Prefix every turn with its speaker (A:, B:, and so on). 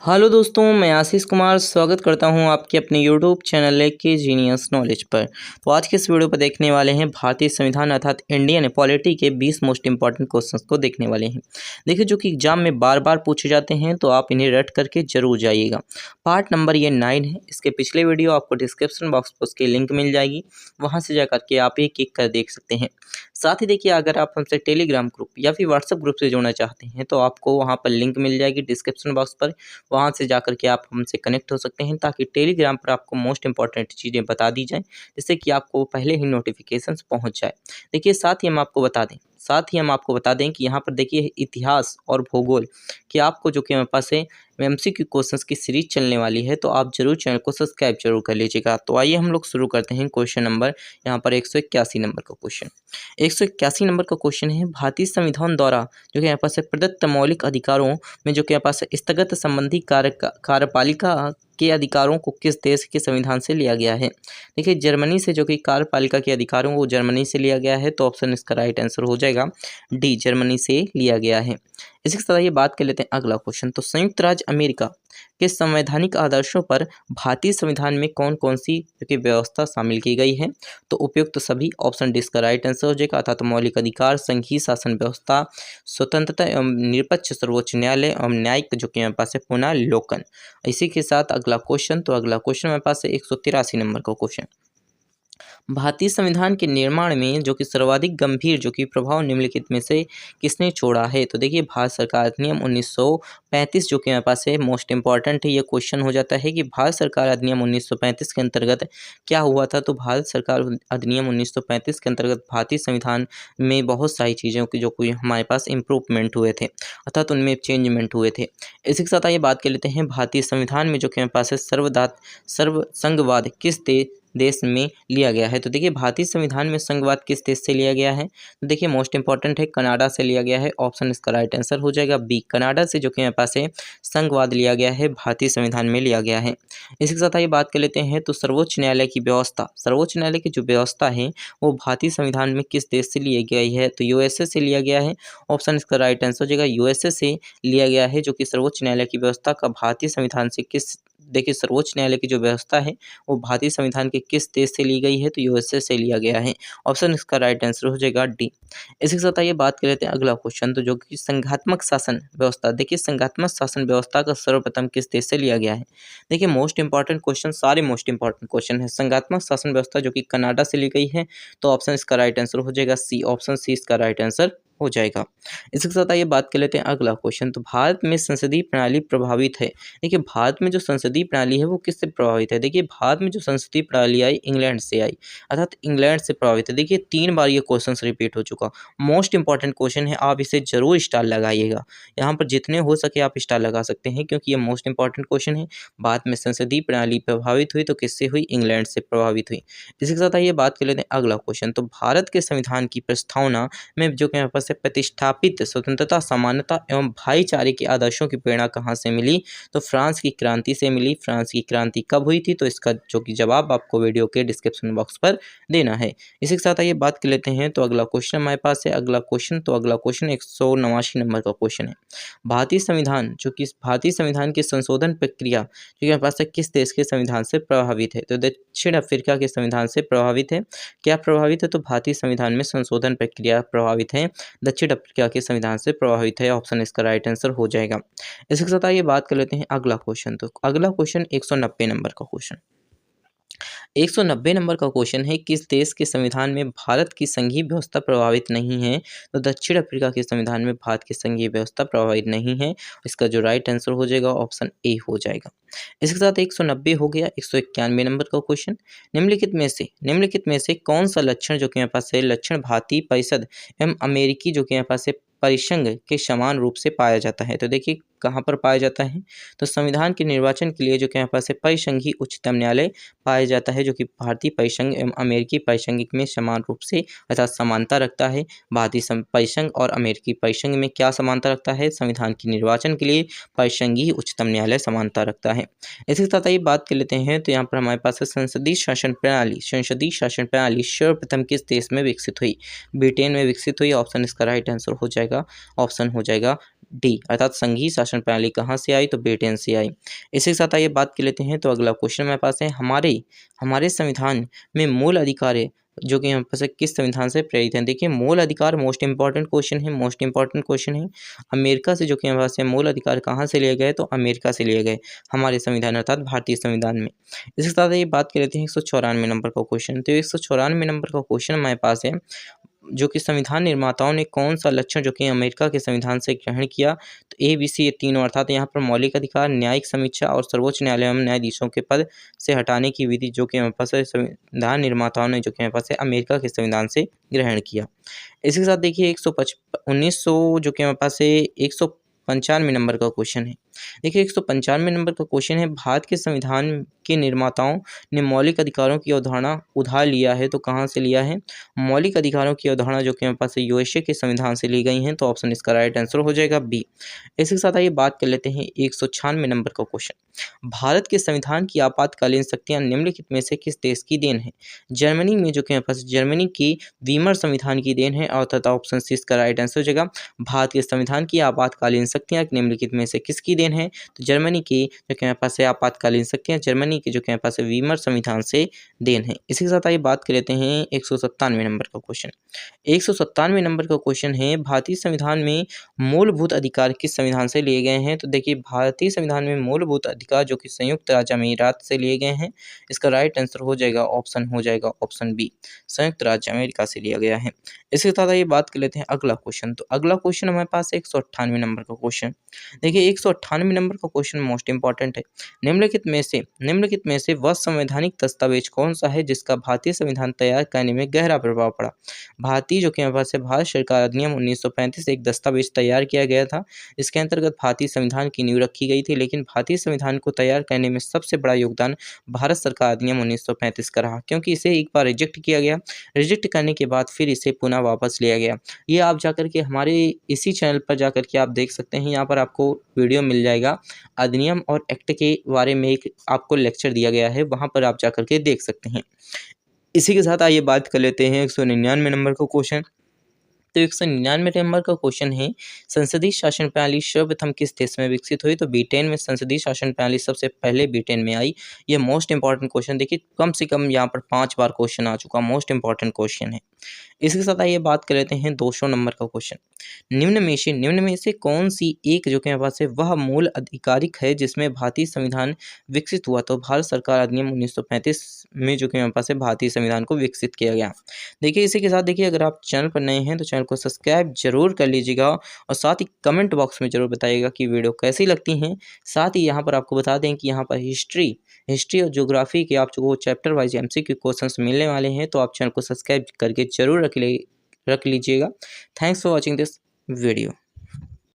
A: Hello दोस्तों, मैं आशीष कुमार स्वागत करता हूं आपके अपने यूट्यूब चैनल के जीनियस नॉलेज पर। तो आज के इस वीडियो पर देखने वाले हैं भारतीय संविधान अर्थात इंडियन पॉलिटी के 20 मोस्ट इंपॉर्टेंट क्वेश्चंस को देखने वाले हैं। देखिए, जो कि एग्जाम में बार बार पूछे जाते हैं, तो आप इन्हें रट करके जरूर जाइएगा। पार्ट नंबर ये 9 है। इसके पिछले वीडियो आपको डिस्क्रिप्शन बॉक्स पर उसकी लिंक मिल जाएगी, वहाँ से जा करके आप एक एक कर देख सकते हैं। साथ ही देखिए, अगर आप हमसे टेलीग्राम ग्रुप या फिर व्हाट्सएप ग्रुप से जुड़ना चाहते हैं, तो आपको वहाँ पर लिंक मिल जाएगी डिस्क्रिप्शन बॉक्स पर। वहाँ से जाकर के आप हमसे कनेक्ट हो सकते हैं, ताकि टेलीग्राम पर आपको मोस्ट इंपॉर्टेंट चीज़ें बता दी जाएँ, जिससे कि आपको पहले ही नोटिफिकेशंस पहुँच जाए। देखिए, साथ ही हम आपको बता दें कि यहाँ पर देखिए इतिहास और भूगोल कि आपको जो कि हमारे पास है एमसीक्यू क्वेश्चंस की सीरीज चलने वाली है, तो आप जरूर चैनल को सब्सक्राइब जरूर कर लीजिएगा। तो आइए हम लोग शुरू करते हैं क्वेश्चन नंबर यहाँ पर 181 नंबर का क्वेश्चन। 181 नंबर का क्वेश्चन है, भारतीय संविधान द्वारा जो कि यहाँ पास है प्रदत्त मौलिक अधिकारों में जो कि यहाँ पास स्थगत संबंधी कार्यपालिका के अधिकारों को किस देश के संविधान से लिया गया है। देखिए, जर्मनी से जो कि कार्यपालिका के अधिकारों को जर्मनी से लिया गया है, तो ऑप्शन इसका राइट आंसर हो जाएगा डी, जर्मनी से लिया गया है। इसी के साथ ये बात कर लेते हैं अगला क्वेश्चन। तो संयुक्त राज्य अमेरिका के संवैधानिक आदर्शों पर भारतीय संविधान में कौन कौन सी जो कि व्यवस्था शामिल की गई है, तो उपयुक्त तो सभी, ऑप्शन डी इसका राइट आंसर हो जाएगा। अर्थात मौलिक अधिकार, संघीय शासन व्यवस्था, स्वतंत्रता एवं निरपेक्ष सर्वोच्च न्यायालय एवं न्यायिक जो कि हमारे पास है पुनर्लोकन। इसी के साथ अगला क्वेश्चन, तो अगला क्वेश्चन हमारे पास है 183 नंबर का क्वेश्चन। भारतीय संविधान के निर्माण में जो कि सर्वाधिक गंभीर जो कि प्रभाव निम्नलिखित में से किसने छोड़ा है। तो देखिए, भारत सरकार अधिनियम 1935 जो कि हमारे पास है मोस्ट इंपॉर्टेंट है। ये क्वेश्चन हो जाता है कि भारत सरकार अधिनियम 1935 के अंतर्गत क्या हुआ था। तो भारत सरकार अधिनियम 1935 के अंतर्गत भारतीय संविधान में बहुत सारी चीज़ों की जो कोई हमारे पास इम्प्रूवमेंट हुए थे, अर्थात उनमें चेंजमेंट हुए थे। इसी के साथ आइए बात कर लेते हैं, भारतीय संविधान में जो कि हमारे पास है सर्वसंगवाद किस देश में लिया गया है। तो देखिए, भारतीय संविधान में संघवाद किस देश से लिया गया है। तो देखिए, मोस्ट इंपॉर्टेंट है, कनाडा से लिया गया है। ऑप्शन इसका राइट आंसर हो जाएगा बी, कनाडा से जो कि हमारे पास है संघवाद लिया गया है, भारतीय संविधान में लिया गया है। इसी के साथ आइए बात कर लेते हैं, तो सर्वोच्च न्यायालय की व्यवस्था, सर्वोच्च न्यायालय की जो व्यवस्था है वो भारतीय संविधान में किस देश से ली गई है। तो यूएसए से लिया गया है। ऑप्शन इसका राइट आंसर हो जाएगा यूएसए से लिया गया है, जो कि सर्वोच्च न्यायालय की व्यवस्था का भारतीय संविधान से किस, देखिए सर्वोच्च न्यायालय की जो व्यवस्था है वो भारतीय संविधान के किस देश से ली गई है। तो यूएसए से लिया गया है। ऑप्शन इसका राइट आंसर हो जाएगा डी। इसी के साथ आइए बात कर लेते हैं अगला क्वेश्चन, तो जो कि संघात्मक शासन व्यवस्था, देखिए संघात्मक शासन व्यवस्था का सर्वप्रथम किस देश से लिया गया है। देखिए, मोस्ट इंपॉर्टेंट क्वेश्चन, सारे मोस्ट इंपॉर्टेंट क्वेश्चन है। संघात्मक शासन व्यवस्था जो कि कनाडा से ली गई है, तो ऑप्शन इसका राइट आंसर हो जाएगा सी, ऑप्शन सी इसका राइट आंसर हो जाएगा। इसके साथ आइए बात कर लेते हैं अगला क्वेश्चन, तो भारत में संसदीय प्रणाली प्रभावित है। देखिए, भारत में जो संसदीय प्रणाली है वो किससे प्रभावित है। देखिए, भारत में जो संसदीय प्रणाली आई इंग्लैंड से आई, अर्थात इंग्लैंड से प्रभावित है। देखिए, 3 बार ये क्वेश्चन रिपीट हो चुका। मोस्ट इंपॉर्टेंट क्वेश्चन है, आप इसे जरूर स्टार लगाइएगा। यहाँ पर जितने हो सके आप स्टार लगा सकते हैं, क्योंकि ये मोस्ट इंपॉर्टेंट क्वेश्चन है। भारत में संसदीय प्रणाली प्रभावित हुई तो किससे हुई, इंग्लैंड से प्रभावित हुई। इसी के साथ आइए बात कर लेते हैं अगला क्वेश्चन, तो भारत के संविधान की प्रस्तावना में जो कि यहाँ पर से प्रतिष्ठापित स्वतंत्रता, समानता एवं भाईचारे के आदर्शों की प्रेरणा कहाँ से मिली। तो फ्रांस की क्रांति से मिली। फ्रांस की क्रांति कब हुई थी, तो इसका जो कि जवाब आपको वीडियो के डिस्क्रिप्शन बॉक्स पर देना है। इसी के साथ आइए बात कर लेते हैं, तो अगला क्वेश्चन हमारे पास है अगला क्वेश्चन, तो अगला क्वेश्चन 189 नंबर का क्वेश्चन है। भारतीय संविधान जो कि भारतीय संविधान की संशोधन प्रक्रिया जो कि हमारे पास है किस देश के संविधान से प्रभावित है। तो दक्षिण अफ्रीका के संविधान से प्रभावित है। क्या प्रभावित है, तो भारतीय संविधान में संशोधन प्रक्रिया प्रभावित है, दक्षिण अफ्रीका के संविधान से प्रभावित है। ऑप्शन इसका राइट आंसर हो जाएगा। इसके साथ आइए बात कर लेते हैं अगला क्वेश्चन, तो अगला क्वेश्चन 190 नंबर का क्वेश्चन। 190 नंबर का क्वेश्चन है, किस देश के संविधान में भारत की संघीय व्यवस्था प्रभावित नहीं है। तो दक्षिण अफ्रीका के संविधान में भारत की संघीय व्यवस्था प्रभावित नहीं है। इसका जो राइट आंसर हो जाएगा ऑप्शन ए हो जाएगा। इसके साथ 190 हो गया। 191 नंबर का क्वेश्चन, निम्नलिखित में से कौन सा लक्षण जो कि यहाँ पास है लक्षण भारतीय परिषद एवं अमेरिकी जो कि यहाँ पास है परिसंघ के समान रूप से पाया जाता है। तो देखिए, कहाँ पर पाया जाता है, तो संविधान के निर्वाचन के लिए जो कि यहाँ पास है परिसंघीय उच्चतम न्यायालय पाया जाता है, जो कि भारतीय परिसंघ एवं अमेरिकी परिसंघ में समान रूप से अर्थात समानता रखता है। भारतीय परिसंघ और अमेरिकी परिसंघ में क्या समानता रखता है, संविधान के निर्वाचन के लिए परिसंघीय उच्चतम न्यायालय समानता रखता है। इसके साथ ही बात कर लेते हैं, तो यहाँ पर हमारे पास है संसदीय शासन प्रणाली। संसदीय शासन प्रणाली सर्वप्रथम किस देश में विकसित हुई। ब्रिटेन में विकसित हुई। ऑप्शन इसका राइट आंसर हो जाएगा जाएगा, ऑप्शन हो जाएगा डी, अर्थात संघीय शासन प्रणाली कहाँ से आई, तो ब्रिटेन से आई। इसी के साथ आइए बात कर लेते हैं। तो अगला क्वेश्चन हमारे पास है, हमारे संविधान में मूल अधिकार है जो कि यहाँ पर किस संविधान से प्रेरित है। देखिए मूल अधिकार मोस्ट इंपॉर्टेंट क्वेश्चन है। अमेरिका से जो कि हमारे पास मूल अधिकार कहाँ से लिए गए, तो अमेरिका से लिए गए हमारे संविधान अर्थात भारतीय संविधान में। इसके साथ ये बात कर लेते हैं 194 नंबर का क्वेश्चन। तो 194 नंबर का क्वेश्चन हमारे पास है, जो कि संविधान निर्माताओं ने कौन सा लक्षण जो कि अमेरिका के संविधान से ग्रहण किया, तो ए बी सी ये तीनों, अर्थात यहाँ पर मौलिक अधिकार, न्यायिक समीक्षा और सर्वोच्च न्यायालय में न्यायाधीशों के पद से हटाने की विधि जो कि हमारे पास है संविधान निर्माताओं ने जो कि हमारे पास है अमेरिका के संविधान से ग्रहण किया। इसी के साथ देखिए 1900 जो कि हमारे पास है 195 नंबर का क्वेश्चन है। देखिए 195 नंबर का क्वेश्चन है, भारत के संविधान के निर्माताओं ने मौलिक अधिकारों की अवधारणा उधार लिया है, तो कहाँ से लिया है। मौलिक अधिकारों की अवधारणा जो कि हमारे पास यूएसए के संविधान से ली गई हैं, तो ऑप्शन इसका राइट आंसर हो जाएगा बी। इसके साथ आइए बात कर लेते हैं 196 नंबर का क्वेश्चन। भारत के संविधान की आपातकालीन शक्तियां निम्नलिखित में से किस देश की देन है। जर्मनी में जो कि हमारे पास जर्मनी की वीमर संविधान की देन है, अर्थात ऑप्शन सी इसका राइट आंसर हो जाएगा। भारत के संविधान की आपातकालीन शक्तियां निम्नलिखित में से किसकी देन है, तो जर्मनी की जो कि हमारे पास है आपातकालीन शक्तियां जर्मनी की जो कि हमारे पास है वीमर संविधान से देन है। इसी के साथ आइए बात कर लेते हैं 197 नंबर का क्वेश्चन। 197 नंबर का क्वेश्चन है, भारतीय संविधान में मूलभूत अधिकार किस संविधान से लिए गए हैं। तो देखिए भारतीय संविधान में मूलभूत अधिकार जो कि संयुक्त राज्य अमीरात से लिए गए हैं, इसका राइट आंसर हो जाएगा ऑप्शन बी, संयुक्त राज्य अमेरिका से लिया गया है। इसके साथ आइए बात कर लेते हैं अगला क्वेश्चन। तो अगला क्वेश्चन हमारे पास है 198 नंबर का क्वेश्चन। देखिए 198 नंबर का क्वेश्चन मोस्ट इंपॉर्टेंट है। निम्नलिखित में से वह संवैधानिक दस्तावेज कौन सा है जिसका भारतीय संविधान तैयार करने में गहरा प्रभाव पड़ा। भारतीय जो कि हमारे पास है भारत सरकार अधिनियम 1935 एक दस्तावेज तैयार किया गया था, इसके अंतर्गत भारतीय संविधान की नींव रखी गई थी, लेकिन भारतीय संविधान को तैयार करने में सबसे बड़ा योगदान भारत सरकार अधिनियम 1935 का रहा, क्योंकि इसे एक बार रिजेक्ट किया गया, रिजेक्ट करने के बाद फिर इसे पुनः वापस लिया गया। ये आप जाकर के हमारे इसी चैनल पर जाकर के आप देख सकते हैं, यहाँ पर आपको वीडियो मिल जाएगा, अधिनियम और एक्ट के बारे में एक आपको लेक्चर दिया गया है, वहाँ पर आप जाकर के देख सकते हैं। इसी के साथ आइए बात कर लेते हैं 199 नंबर का क्वेश्चन। तो 199 नंबर का क्वेश्चन है, संसदीय शासन प्रणाली सर्वप्रथम किस देश में विकसित हुई। तो ब्रिटेन में संसदीय शासन प्रणाली सबसे पहले ब्रिटेन में आई। ये मोस्ट इंपॉर्टेंट क्वेश्चन, देखिए कम से कम यहाँ पर 5 बार क्वेश्चन आ चुका, मोस्ट इंपॉर्टेंट क्वेश्चन है। इसके साथ आइए बात कर लेते हैं 200 नंबर का क्वेश्चन। निम्न में से कौन सी एक जो कि हमारे पास है वह मूल आधिकारिक है जिसमें भारतीय संविधान विकसित हुआ। तो भारत सरकार अधिनियम 1935 में जो कि हमारे पास है भारतीय संविधान को विकसित किया गया। देखिए इसी के साथ देखिए अगर आप चैनल पर नए हैं तो चैनल को सब्सक्राइब जरूर कर लीजिएगा और साथ ही कमेंट बॉक्स में जरूर बताइएगा कि वीडियो कैसी लगती हैं। साथ ही यहाँ पर आपको बता दें कि यहाँ पर हिस्ट्री और ज्योग्राफी के आपको चैप्टर वाइज एमसीक्यू क्वेश्चंस मिलने वाले हैं, तो आप चैनल को सब्सक्राइब करके जरूर रख लीजिएगा। Thanks for watching this video.